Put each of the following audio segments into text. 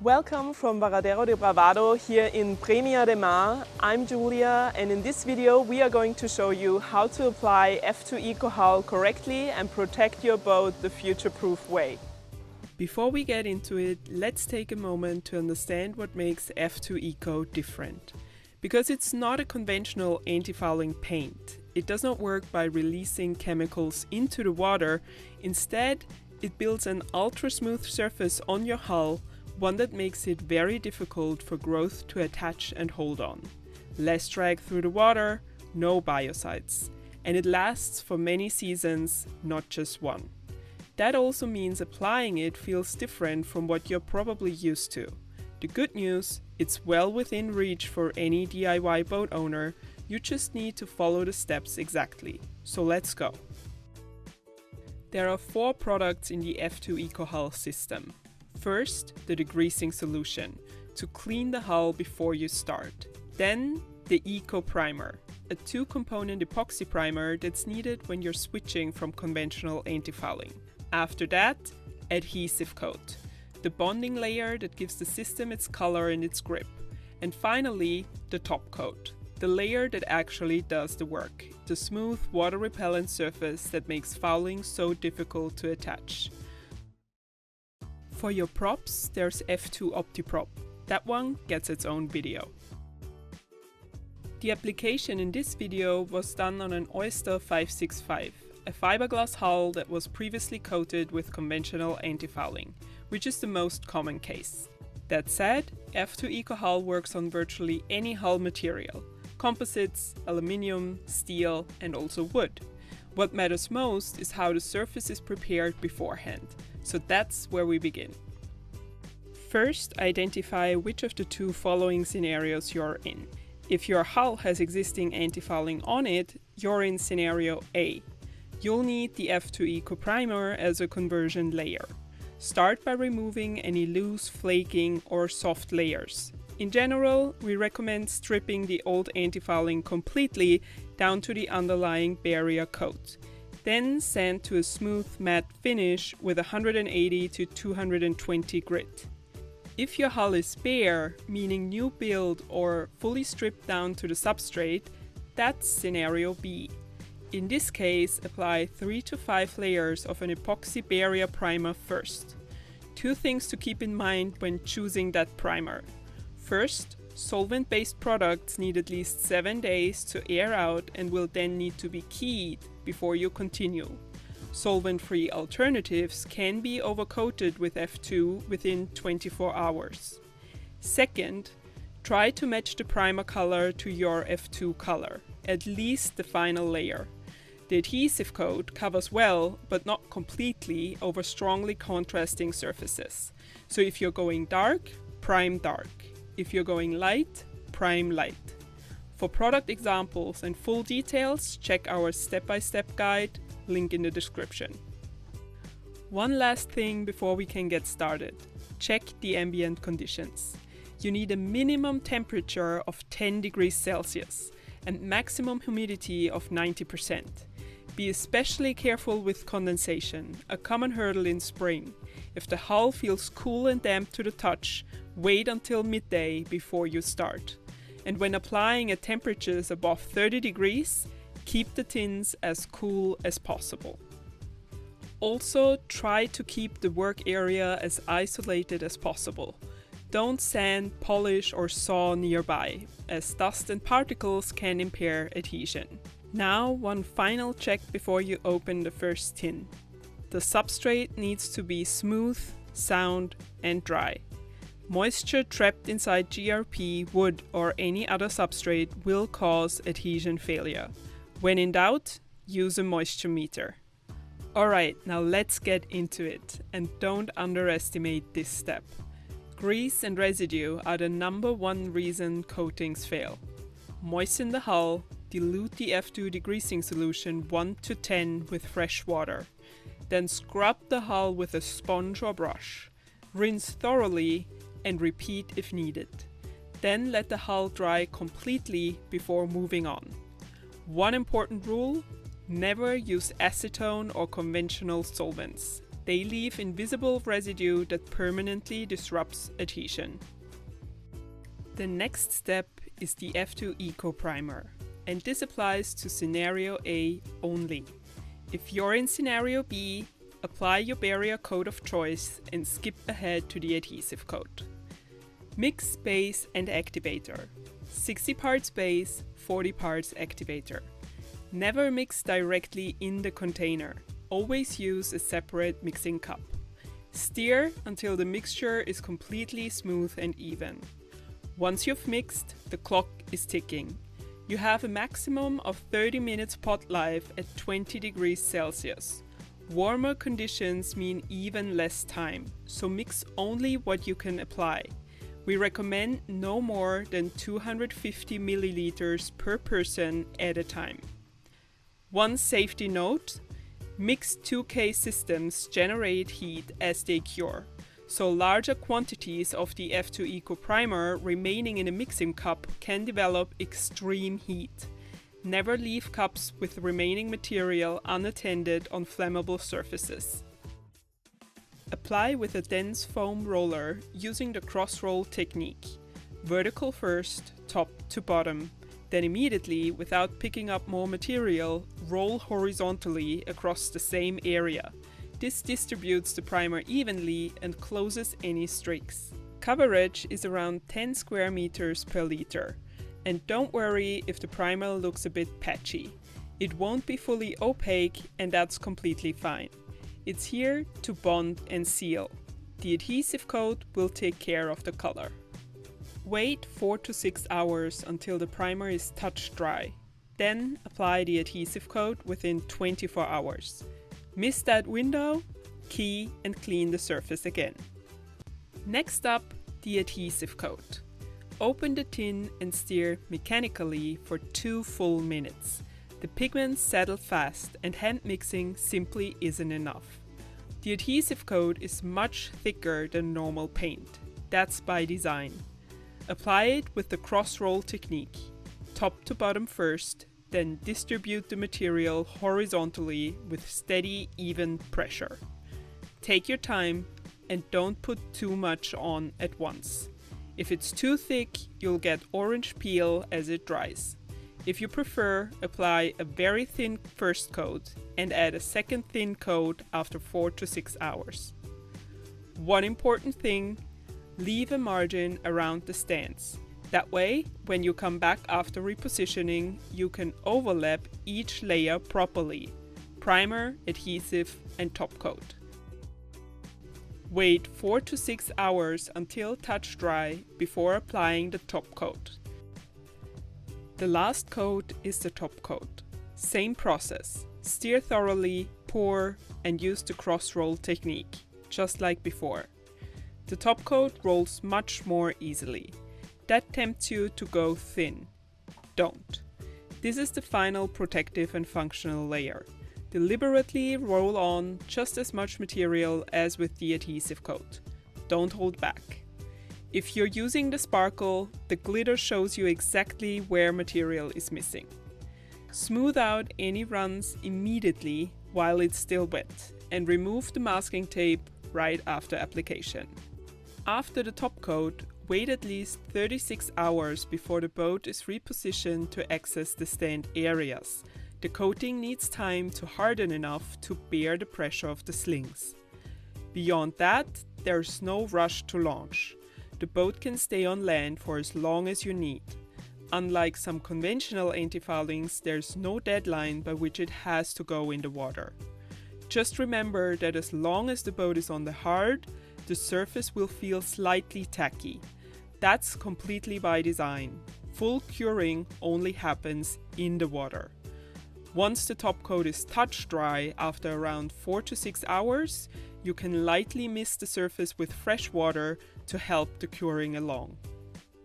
Welcome from Varadero de Bravado here in Premia de Mar. I'm Julia, and in this video we are going to show you how to apply F2 EcoHull correctly and protect your boat the future-proof way. Before we get into it, let's take a moment to understand what makes F2 Eco different. Because it's not a conventional anti-fouling paint. It does not work by releasing chemicals into the water. Instead, it builds an ultra-smooth surface on your hull, one that makes it very difficult for growth to attach and hold on. Less drag through the water, no biocides. And it lasts for many seasons, not just one. That also means applying it feels different from what you're probably used to. The good news, it's well within reach for any DIY boat owner. You just need to follow the steps exactly. So let's go. There are 4 products in the F2 EcoHull system. First, the degreasing solution, to clean the hull before you start. Then, the EcoPrimer, a 2-component epoxy primer that's needed when you're switching from conventional anti-fouling. After that, adhesive coat, the bonding layer that gives the system its color and its grip. And finally, the top coat, the layer that actually does the work, the smooth, water-repellent surface that makes fouling so difficult to attach. For your props, there's F2 OptiProp. That one gets its own video. The application in this video was done on an Oyster 565, a fiberglass hull that was previously coated with conventional anti-fouling, which is the most common case. That said, F2 EcoHull works on virtually any hull material: composites, aluminium, steel, and also wood. What matters most is how the surface is prepared beforehand. So that's where we begin. First, identify which of the 2 following scenarios you're in. If your hull has existing anti-fouling on it, you're in scenario A. You'll need the F2 EcoPrimer as a conversion layer. Start by removing any loose, flaking, or soft layers. In general, we recommend stripping the old anti-fouling completely down to the underlying barrier coat. Then sand to a smooth matte finish with 180 to 220 grit. If your hull is bare, meaning new build or fully stripped down to the substrate, that's scenario B. In this case, apply 3 to 5 layers of an epoxy barrier primer first. 2 things to keep in mind when choosing that primer. First, solvent-based products need at least 7 days to air out and will then need to be keyed before you continue. Solvent-free alternatives can be overcoated with F2 within 24 hours. Second, try to match the primer color to your F2 color, at least the final layer. The adhesive coat covers well, but not completely, over strongly contrasting surfaces. So if you're going dark, prime dark. If you're going light, prime light. For product examples and full details, check our step-by-step guide, link in the description. One last thing before we can get started. Check the ambient conditions. You need a minimum temperature of 10 degrees Celsius and maximum humidity of 90%. Be especially careful with condensation, a common hurdle in spring. If the hull feels cool and damp to the touch, wait until midday before you start. And when applying at temperatures above 30 degrees, keep the tins as cool as possible. Also, try to keep the work area as isolated as possible. Don't sand, polish, or saw nearby, as dust and particles can impair adhesion. Now, one final check before you open the first tin. The substrate needs to be smooth, sound, and dry. Moisture trapped inside GRP, wood, or any other substrate will cause adhesion failure. When in doubt, use a moisture meter. Alright, now let's get into it, and don't underestimate this step. Grease and residue are the #1 reason coatings fail. Moisten the hull, dilute the F2 degreasing solution 1 to 10 with fresh water. Then scrub the hull with a sponge or brush. Rinse thoroughly and repeat if needed. Then let the hull dry completely before moving on. One important rule: never use acetone or conventional solvents. They leave invisible residue that permanently disrupts adhesion. The next step is the F2 EcoPrimer, and this applies to scenario A only. If you're in scenario B, apply your barrier coat of choice and skip ahead to the adhesive coat. Mix base and activator. 60 parts base, 40 parts activator. Never mix directly in the container. Always use a separate mixing cup. Stir until the mixture is completely smooth and even. Once you've mixed, the clock is ticking. You have a maximum of 30 minutes pot life at 20 degrees Celsius. Warmer conditions mean even less time, so mix only what you can apply. We recommend no more than 250 milliliters per person at a time. One safety note: mixed 2K systems generate heat as they cure, so larger quantities of the F2 EcoPrimer remaining in a mixing cup can develop extreme heat. Never leave cups with remaining material unattended on flammable surfaces. Apply with a dense foam roller using the cross-roll technique. Vertical first, top to bottom. Then immediately, without picking up more material, roll horizontally across the same area. This distributes the primer evenly and closes any streaks. Coverage is around 10 square meters per liter. And don't worry if the primer looks a bit patchy. It won't be fully opaque, and that's completely fine. It's here to bond and seal. The adhesive coat will take care of the color. Wait 4 to 6 hours until the primer is touch dry. Then apply the adhesive coat within 24 hours. Miss that window? Key and clean the surface again. Next up, the adhesive coat. Open the tin and stir mechanically for 2 full minutes. The pigments settle fast and hand mixing simply isn't enough. The adhesive coat is much thicker than normal paint. That's by design. Apply it with the cross-roll technique. Top to bottom first, then distribute the material horizontally with steady, even pressure. Take your time and don't put too much on at once. If it's too thick, you'll get orange peel as it dries. If you prefer, apply a very thin first coat and add a second thin coat after 4 to 6 hours. One important thing, leave a margin around the stands. That way, when you come back after repositioning, you can overlap each layer properly. Primer, adhesive, and top coat. Wait 4 to 6 hours until touch dry before applying the top coat. The last coat is the top coat. Same process. Stir thoroughly, pour, and use the cross-roll technique, just like before. The top coat rolls much more easily. That tempts you to go thin. Don't. This is the final protective and functional layer. Deliberately roll on just as much material as with the adhesive coat. Don't hold back. If you're using the sparkle, the glitter shows you exactly where material is missing. Smooth out any runs immediately while it's still wet and remove the masking tape right after application. After the top coat, wait at least 36 hours before the boat is repositioned to access the stand areas. The coating needs time to harden enough to bear the pressure of the slings. Beyond that, there's no rush to launch. The boat can stay on land for as long as you need. Unlike some conventional antifoulings, there's no deadline by which it has to go in the water. Just remember that as long as the boat is on the hard, the surface will feel slightly tacky. That's completely by design. Full curing only happens in the water. Once the top coat is touch dry after around 4 to 6 hours, you can lightly mist the surface with fresh water to help the curing along.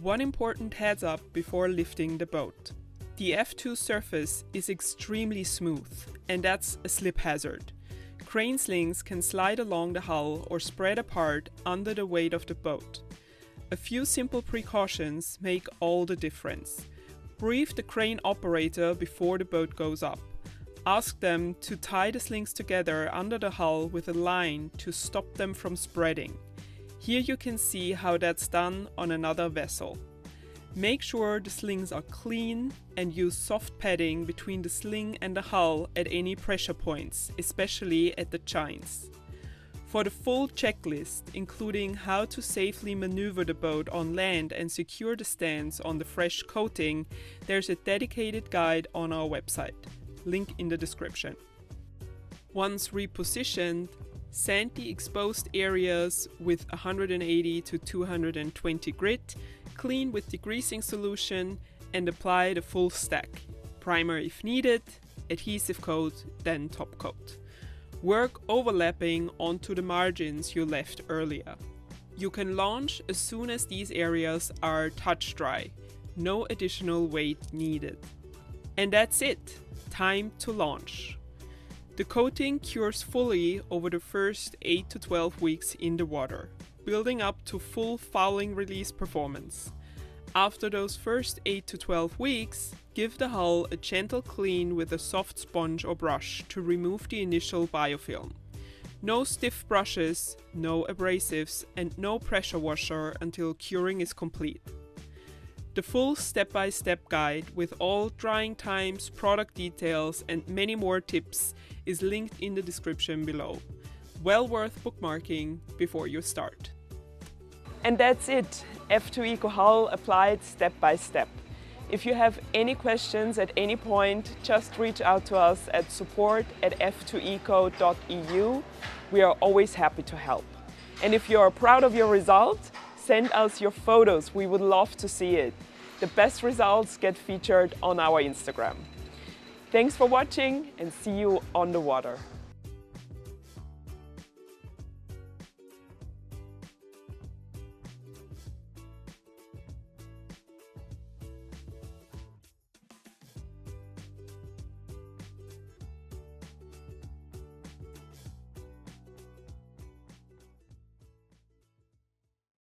One important heads up before lifting the boat. The F2 surface is extremely smooth, and that's a slip hazard. Crane slings can slide along the hull or spread apart under the weight of the boat. A few simple precautions make all the difference. Brief the crane operator before the boat goes up. Ask them to tie the slings together under the hull with a line to stop them from spreading. Here you can see how that's done on another vessel. Make sure the slings are clean and use soft padding between the sling and the hull at any pressure points, especially at the chines. For the full checklist, including how to safely maneuver the boat on land and secure the stands on the fresh coating, there's a dedicated guide on our website. Link in the description. Once repositioned, sand the exposed areas with 180 to 220 grit, clean with degreasing solution, and apply the full stack. Primer if needed, adhesive coat, then top coat. Work overlapping onto the margins you left earlier. You can launch as soon as these areas are touch dry. No additional weight needed. And that's it. Time to launch. The coating cures fully over the first 8 to 12 weeks in the water, building up to full fouling release performance. After those first 8 to 12 weeks, give the hull a gentle clean with a soft sponge or brush to remove the initial biofilm. No stiff brushes, no abrasives, and no pressure washer until curing is complete. The full step-by-step guide with all drying times, product details, and many more tips is linked in the description below. Well worth bookmarking before you start. And that's it. F2 EcoHull applied step by step. If you have any questions at any point, just reach out to us at support@f2eco.eu. We are always happy to help. And if you are proud of your result, send us your photos. We would love to see it. The best results get featured on our Instagram. Thanks for watching and see you on the water.